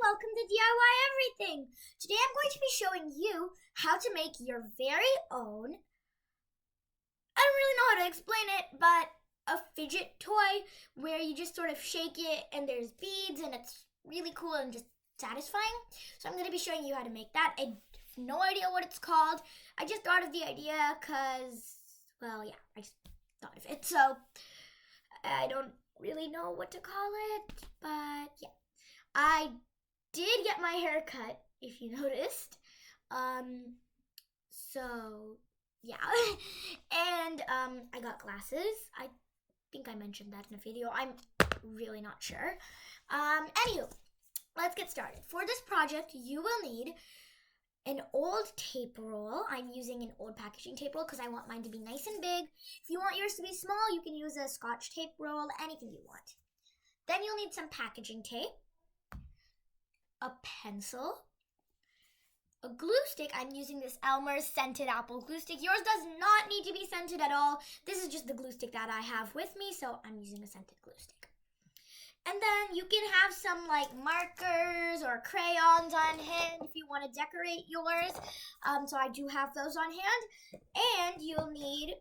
Welcome to DIY Everything. Today I'm going to be showing you how to make your very own, I don't really know how to explain it, but a fidget toy where you just sort of shake it and there's beads and it's really cool and just satisfying. So I'm going to be showing you how to make that. I have no idea what it's called. I just thought of the idea because, well, yeah, I just thought of it. So I don't really know what to call it, but yeah. I did get my hair cut, if you noticed. So yeah. And I got glasses. I think I mentioned that in a video. I'm really not sure. Anywho, let's get started. For this project, you will need an old tape roll. I'm using an old packaging tape roll because I want mine to be nice and big. If you want yours to be small, you can use a Scotch tape roll, anything you want. Then you'll need some packaging tape, a pencil, a glue stick. I'm using this Elmer's scented apple glue stick. Yours does not need to be scented at all. This is just the glue stick that I have with me, so I'm using a scented glue stick. And then you can have some like markers or crayons on hand if you want to decorate yours. So I do have those on hand. And you'll need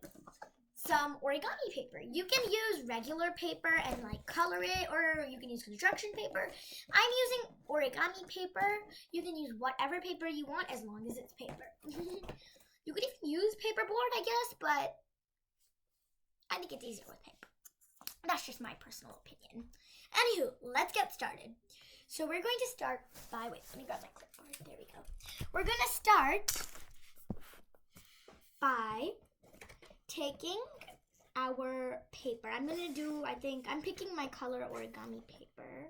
some origami paper. You can use regular paper and like color it, or you can use construction paper. I'm using origami paper. You can use whatever paper you want as long as it's paper. You could even use paperboard, I guess, but I think it's easier with paper. That's just my personal opinion. Anywho, let's get started. So we're going to start by, wait, let me grab my clipboard. There we go. We're going to start by taking our paper. I'm going to do, I'm picking my color origami paper.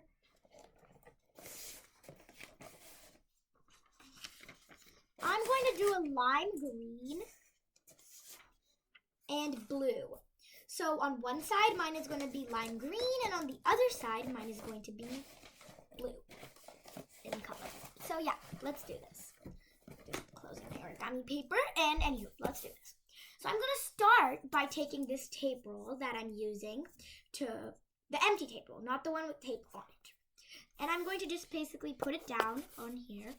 I'm going to do a lime green and blue. So on one side, mine is going to be lime green, and on the other side, mine is going to be blue in color. So yeah, let's do this. Just closing my origami paper, and anywho, let's do this. So I'm going to start by taking this tape roll that I'm using, to the empty tape roll, not the one with tape on it. And I'm going to just basically put it down on here.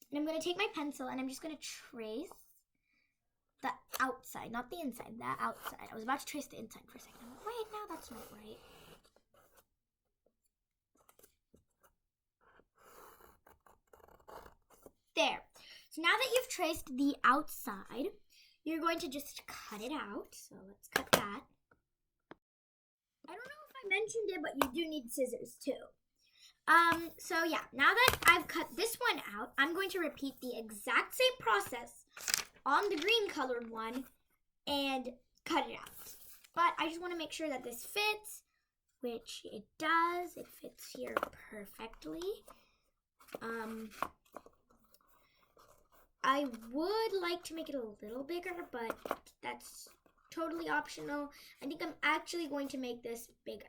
And I'm going to take my pencil, and I'm just going to trace the outside, not the inside, the outside. I was about to trace the inside for a second. Wait, no, that's not right. There. So now that you've traced the outside, you're going to just cut it out. So let's cut that. I don't know if I mentioned it, but you do need scissors too. So yeah, now that I've cut this one out, I'm going to repeat the exact same process on the green colored one and cut it out. But I just want to make sure that this fits, which it does. It fits here perfectly. I would like to make it a little bigger, but that's totally optional. I think I'm actually going to make this bigger.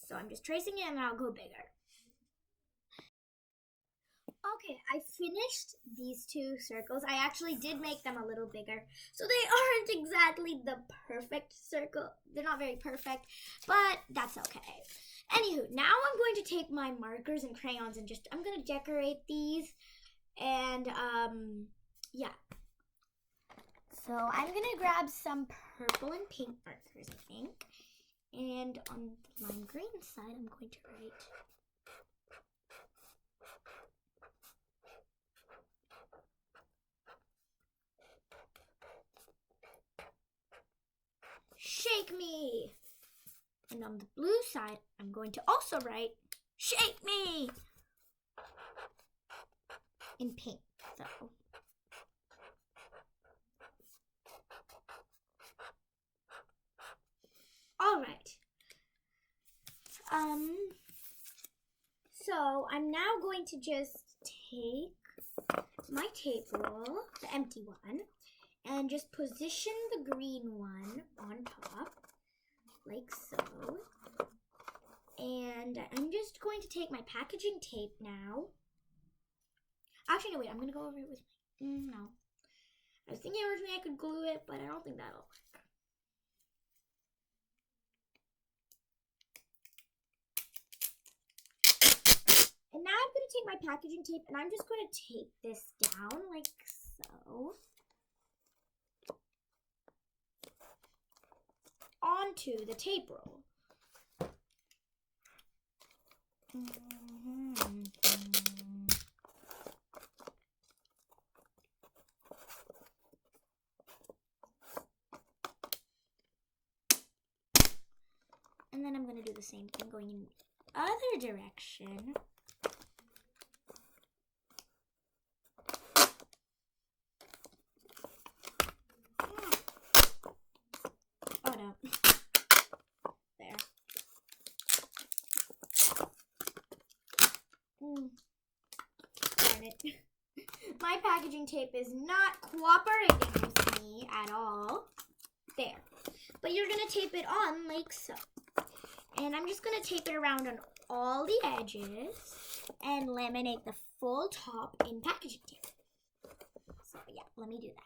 So I'm just tracing it and I'll go bigger. Okay, I finished these two circles. I actually did make them a little bigger. So they aren't exactly the perfect circle. They're not very perfect, but that's okay. Anywho, now I'm going to take my markers and crayons and I'm going to decorate these. And, yeah. So I'm going to grab some purple and pink markers, I think. And on the lime green side, I'm going to write "Shake me." And on the blue side, I'm going to also write "Shake me" in pink. So all right. So I'm now going to just take my tape roll, the empty one, and just position the green one on top, like so. And I'm just going to take my packaging tape now. Actually, no, wait, I'm going to go over it with my, no. I was thinking originally I could glue it, but I don't think that'll work. to take my packaging tape and I'm just going to tape this down like so onto the tape roll. And then I'm going to do the same thing going in the other direction. Oh no. There. Darn it. My packaging tape is not cooperating with me at all. There. But you're going to tape it on like so. And I'm just going to tape it around on all the edges and laminate the full top in packaging tape. So yeah, let me do that.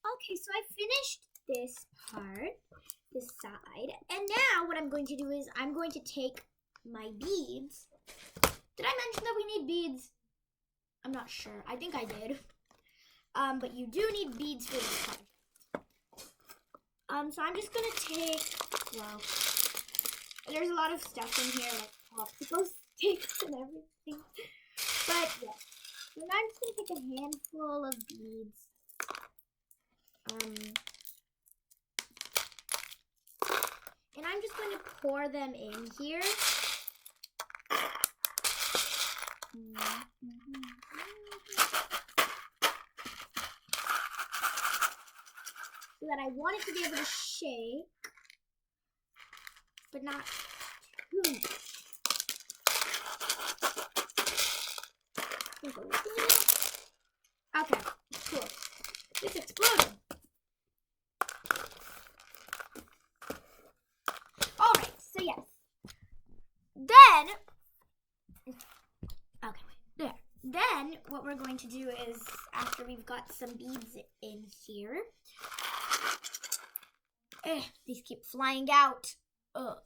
Okay, so I finished this part, this side. And now what I'm going to do is I'm going to take my beads. Did I mention that we need beads? I'm not sure. I think I did. But you do need beads for this project. So I'm just gonna take, well, there's a lot of stuff in here, like popsicle sticks and everything. But yeah, so now I'm just gonna take a handful of beads. And I'm just going to pour them in here. So that I want it to be able to shake, but not too much. Okay, cool. It's exploding. Alright, so yes. Then, okay, there. Then, what we're going to do is, after we've got some beads in here, these keep flying out. Ugh.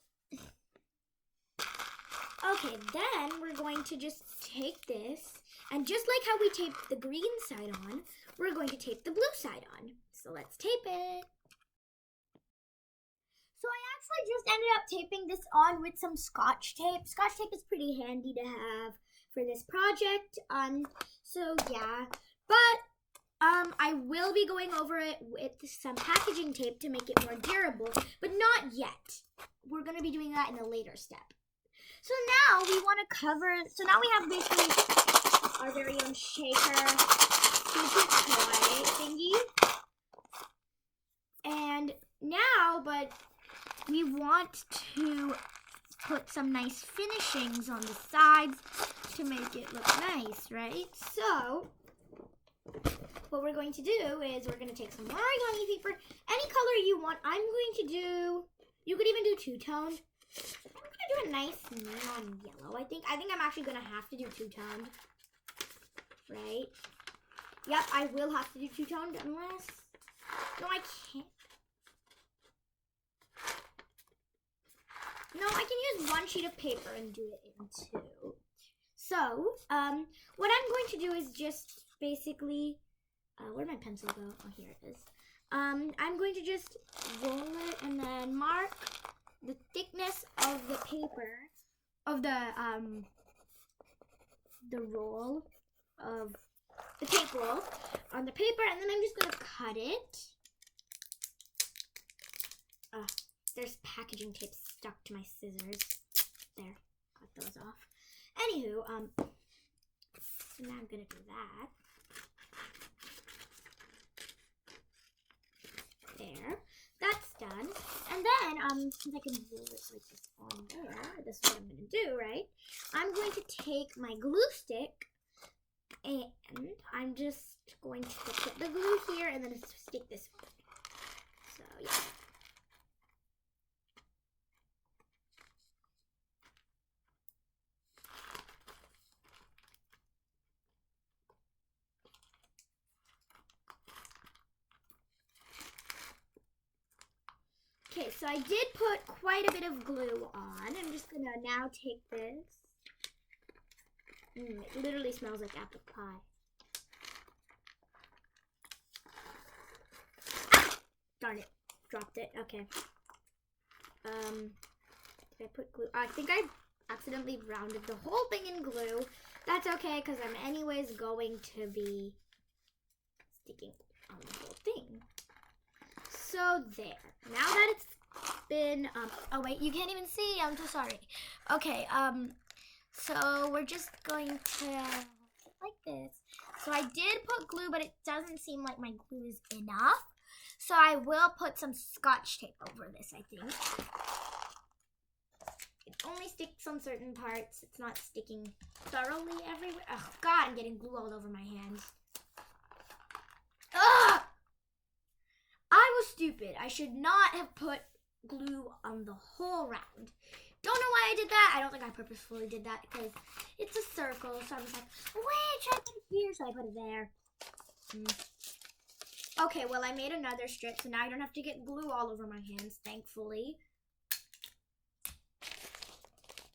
Okay, then we're going to just take this, and just like how we taped the green side on, we're going to tape the blue side on. So let's tape it. So I actually just ended up taping this on with some Scotch tape. Scotch tape is pretty handy to have for this project. So yeah, but I will be going over it with some packaging tape to make it more durable, but not yet. We're going to be doing that in a later step. So now we want to cover, so now we have basically our very own shaker fidget toy thingy. And now, but we want to put some nice finishings on the sides to make it look nice, right? So what we're going to do is we're going to take some origami paper, any color you want. I'm going to do, you could even do two-toned. I'm going to do a nice neon yellow, I think. I'm actually going to have to do two-toned, right? Yep, I will have to do two-toned unless, no, I can't. No, I can use one sheet of paper and do it in two. So, what I'm going to do is just basically, where'd my pencil go? Oh, here it is. I'm going to just roll it and then mark the thickness of the paper, of the roll of the tape roll on the paper, and then I'm just going to cut it. There's packaging tape stuck to my scissors. There, cut those off. Anywho, so now I'm gonna do that. There, that's done. And then, since I can roll it like this on there, this is what I'm gonna do, right? I'm going to take my glue stick, and I'm just going to put the glue here, and then stick this on. So, yeah. Okay, so I did put quite a bit of glue on. I'm just gonna now take this. It literally smells like apple pie. Ah! Darn it, dropped it. Okay. Did I put glue? I think I accidentally rounded the whole thing in glue. That's okay, because I'm anyways going to be sticking on the whole thing. So there. Now that it's been, oh wait, you can't even see. I'm so sorry. Okay, so we're just going to like this. So I did put glue, but it doesn't seem like my glue is enough. So I will put some Scotch tape over this, I think. It only sticks on certain parts. It's not sticking thoroughly everywhere. Oh God, I'm getting glue all over my hands. Ugh! I was stupid. I should not have put glue on the whole round. Don't know why I did that. I don't think I purposefully did that because it's a circle. So I was like, wait, should I put it here? So I put it there. Okay, well, I made another strip, so now I don't have to get glue all over my hands, thankfully.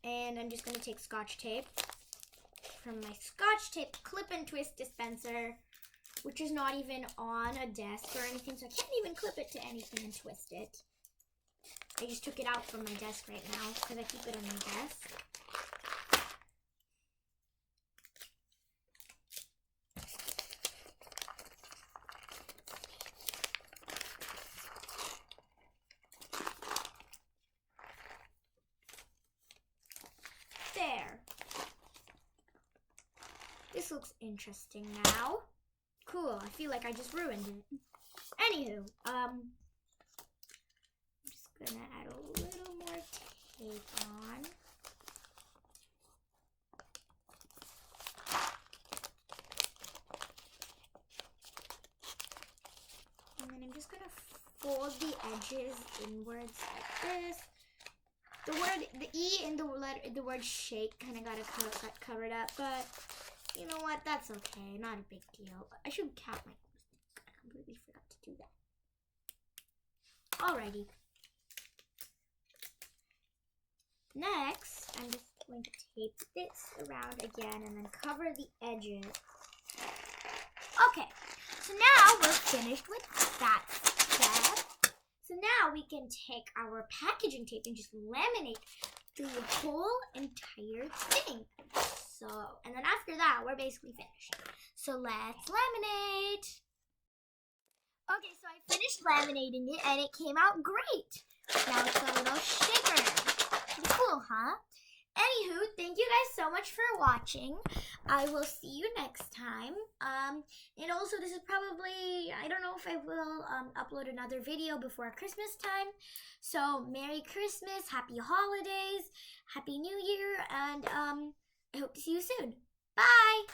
And I'm just going to take Scotch tape from my Scotch tape clip and twist dispenser, which is not even on a desk or anything, so I can't even clip it to anything and twist it. I just took it out from my desk right now because I keep it on my desk. There. This looks interesting now. Cool, I feel like I just ruined it. Anywho, I'm just gonna add a little more tape on. And then I'm just gonna fold the edges inwards like this. The E in the word shake kind of got covered up, but you know what? That's okay. Not a big deal. I should count my mistakes. I completely forgot to do that. Alrighty. Next, I'm just going to tape this around again and then cover the edges. Okay, so now we're finished with that step. So now we can take our packaging tape and just laminate through the whole entire thing. So, and then after that, we're basically finished. So let's laminate. Okay, so I finished laminating it and it came out great. Now it's a little shaker. Pretty cool, huh? Anywho, thank you guys so much for watching. I will see you next time. And also this is probably, I don't know if I will upload another video before Christmas time. So Merry Christmas, Happy Holidays, Happy New Year, and I hope to see you soon. Bye!